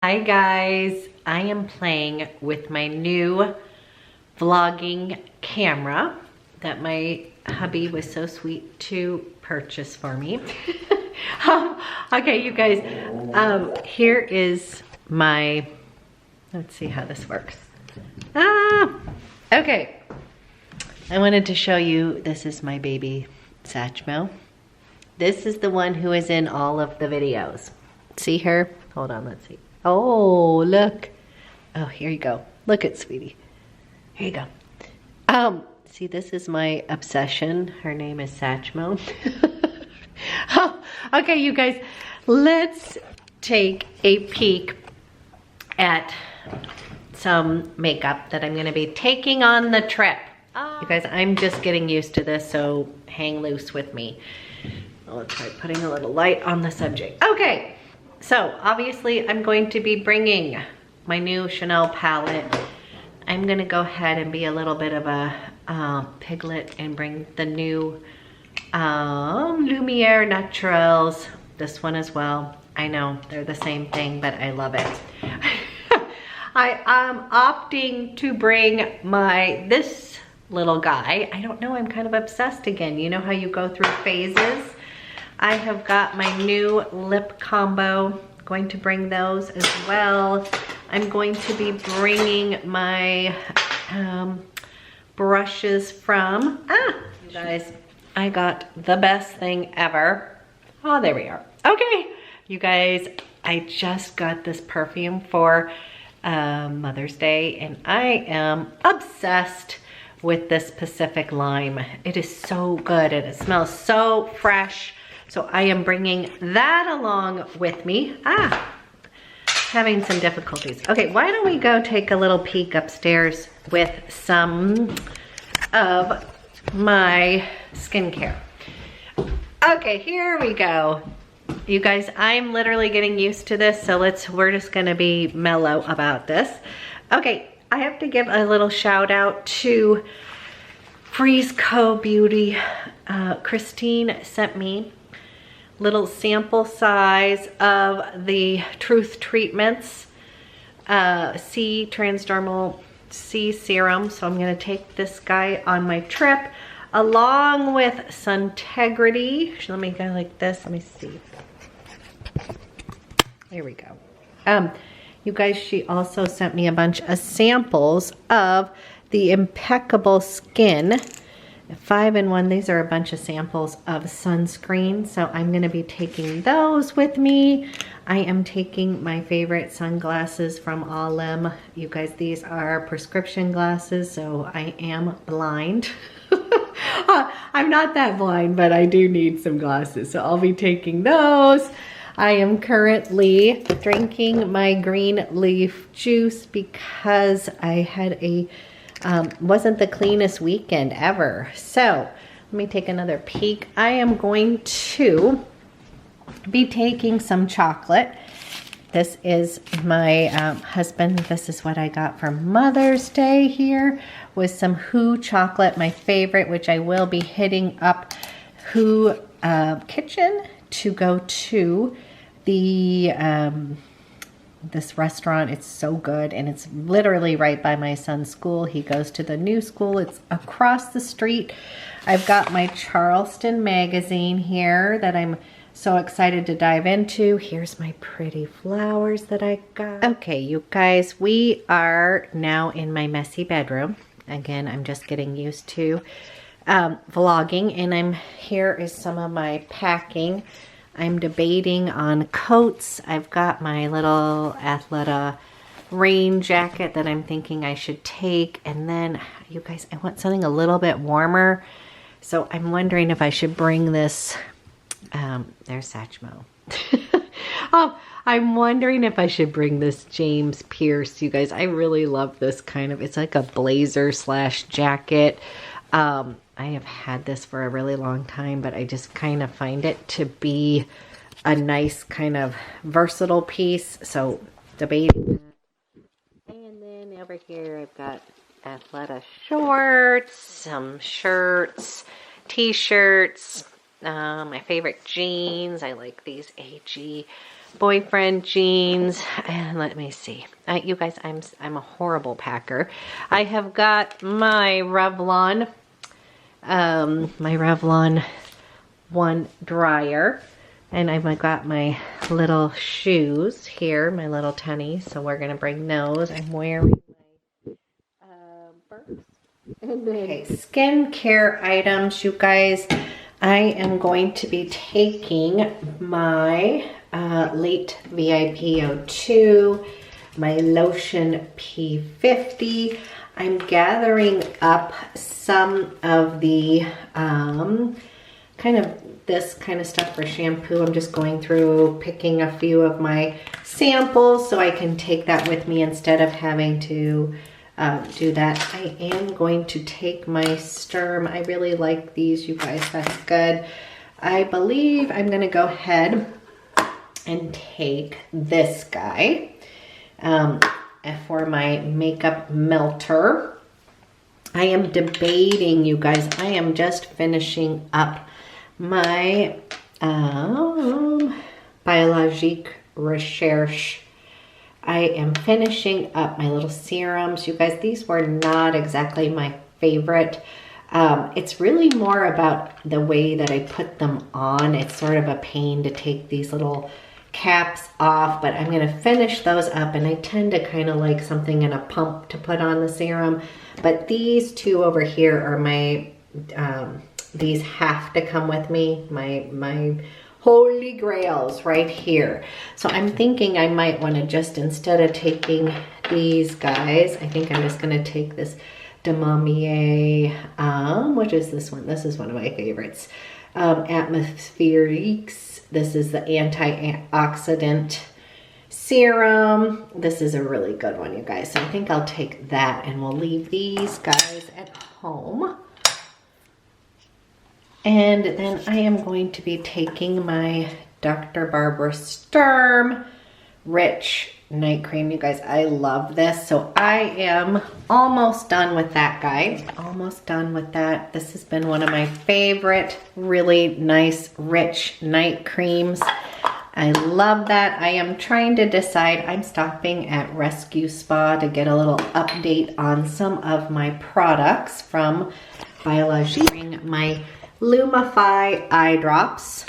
Hi guys, I am playing with my new vlogging camera that my hubby was so sweet to purchase for me. Okay, you guys, here is my, let's see how this works. Okay. I wanted to show you, this is my baby Satchmo. This is the one who is in all of the videos. See her? Hold on, let's see. Oh, look. Oh, here you go. Look at sweetie. Here you go. See, this is my obsession. Her name is Satchmo. Oh, okay, you guys, let's take a peek at some makeup that I'm gonna be taking on the trip. You guys, I'm just getting used to this, so hang loose with me. Let's try putting a little light on the subject. Okay, so obviously I'm going to be bringing my new Chanel palette. I'm gonna go ahead and be a little bit of a piglet and bring the new Lumiere Naturals, this one as well. I know, they're the same thing, but I love it. I am opting to bring this little guy. I don't know, I'm kind of obsessed again. You know how you go through phases? I have got my new lip combo, going to bring those as well. I'm going to be bringing my brushes from, you guys, I got the best thing ever. Oh, there we are. Okay, you guys, I just got this perfume for Mother's Day, and I am obsessed with this Pacific Lime. It is so good and it smells so fresh. So I am bringing that along with me. Having some difficulties. Okay, why don't we go take a little peek upstairs with some of my skincare. Okay, here we go. You guys, I'm literally getting used to this, so we're just gonna be mellow about this. Okay, I have to give a little shout out to Freeze Co Beauty. Christine sent me little sample size of the Truth Treatments Transdermal C Serum. So I'm gonna take this guy on my trip along with Suntegrity. Let me go like this, let me see. There we go. You guys, she also sent me a bunch of samples of the Impeccable Skin 5-in-1. These are a bunch of samples of sunscreen, so I'm going to be taking those with me. I am taking my favorite sunglasses from Alem. You guys, these are prescription glasses, so I am blind. I'm not that blind, but I do need some glasses, so I'll be taking those. I am currently drinking my green leaf juice because I had wasn't the cleanest weekend ever. So let me take another peek. I am going to be taking some chocolate. This is my husband. This is what I got for Mother's Day here, with some Who chocolate, my favorite, which I will be hitting up Who Kitchen to go to the this restaurant. It's so good, and it's literally right by my son's school. He goes to the new school. It's across the street. I've got my Charleston Magazine here that I'm so excited to dive into. Here's my pretty flowers that I got. Okay, you guys, we are now in my messy bedroom. Again, I'm just getting used to vlogging, and here is some of my packing. I'm debating on coats. I've got my little Athleta rain jacket that I'm thinking I should take. And then, you guys, I want something a little bit warmer. So I'm wondering if I should bring this, there's Satchmo. I'm wondering if I should bring this James Pierce. You guys, I really love this kind of, it's like a blazer slash jacket. I have had this for a really long time, but I just kind of find it to be a nice kind of versatile piece. So debating that. And then over here I've got Athleta shorts, some shirts, t-shirts, my favorite jeans. I like these AG boyfriend jeans, and let me see. You guys, I'm a horrible packer. I have got my Revlon, one dryer, and I've got my little shoes here, my little tennies. So we're gonna bring those. I'm wearing my Burks. Okay, skincare items, you guys. I am going to be taking my Lait VIP 02, my Lotion P50. I'm gathering up some of the this kind of stuff for shampoo. I'm just going through, picking a few of my samples so I can take that with me instead of having to do that. I am going to take my Sturm. I really like these, you guys. That's good. I believe I'm going to go ahead and take this guy for my makeup melter. I am debating, you guys. I am just finishing up my Biologique Recherche. I am finishing up my little serums. You guys, these were not exactly my favorite. It's really more about the way that I put them on. It's sort of a pain to take these little caps off, but I'm gonna finish those up, and I tend to kind of like something in a pump to put on the serum. But these two over here are my, these have to come with me, my holy grails right here. So I'm thinking I might want to just, instead of taking these guys, I think I'm just going to take this Demamier, what is this one? This is one of my favorites. Atmospheriques. This is the antioxidant serum. This is a really good one, you guys. So I think I'll take that, and we'll leave these guys at home. And then I am going to be taking my Dr. Barbara Sturm Rich Night Cream. You guys, I love this. So I am almost done with that, guy. Almost done with that. This has been one of my favorite, really nice, rich night creams. I love that. I am trying to decide. I'm stopping at Rescue Spa to get a little update on some of my products from Biologique. My Lumify eye drops.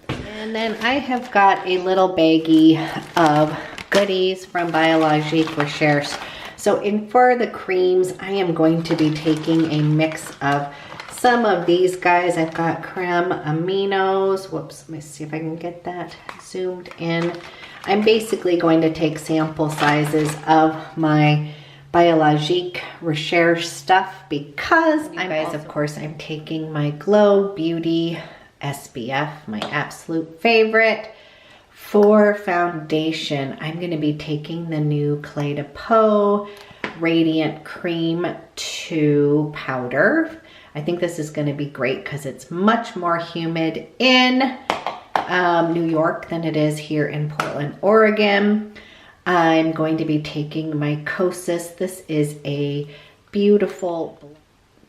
And then I have got a little baggie of goodies from Biologique Recherche. So for the creams, I am going to be taking a mix of some of these guys. I've got creme aminos. Whoops, let me see if I can get that zoomed in. I'm basically going to take sample sizes of my Biologique Recherche stuff because of course, I'm taking my Glow Beauty SPF, my absolute favorite. For foundation, I'm going to be taking the new Clé de Peau Radiant Cream 2 powder. I think this is going to be great because it's much more humid in New York than it is here in Portland, Oregon. I'm going to be taking my Kosas. This is a beautiful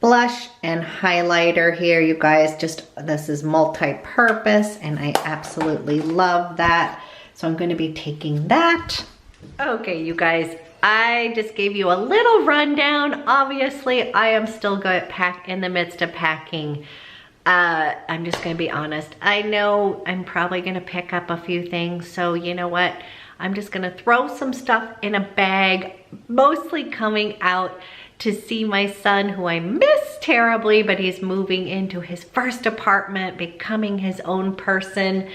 blush and highlighter here, you guys. This is multi-purpose, and I absolutely love that. So I'm going to be taking that. Okay, you guys, I just gave you a little rundown. Obviously, I am still in the midst of packing. I'm just going to be honest. I know I'm probably going to pick up a few things. So you know what? I'm just going to throw some stuff in a bag, mostly coming out to see my son, who I miss terribly, but he's moving into his first apartment, becoming his own person.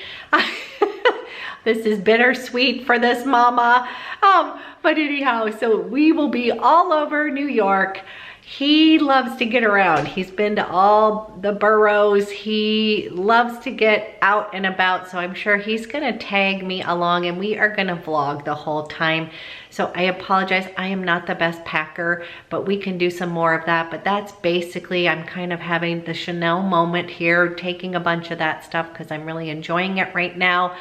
This is bittersweet for this mama. But anyhow, so we will be all over New York. He loves to get around. He's been to all the boroughs. He loves to get out and about. So I'm sure he's gonna tag me along, and we are gonna vlog the whole time. So I apologize, I am not the best packer, but we can do some more of that. But that's basically, I'm kind of having the Chanel moment here, taking a bunch of that stuff because I'm really enjoying it right now.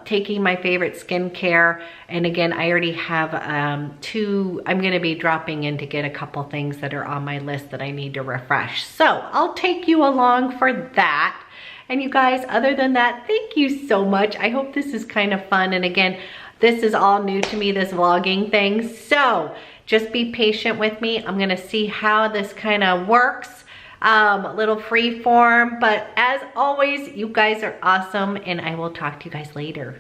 Taking my favorite skincare, and again, I already have I'm gonna be dropping in to get a couple things that are on my list that I need to refresh. So I'll take you along for that. And you guys, other than that, thank you so much. I hope this is kind of fun. And again, this is all new to me, this vlogging thing. So just be patient with me. I'm gonna see how this kind of works. A little free form, but as always, you guys are awesome, and I will talk to you guys later.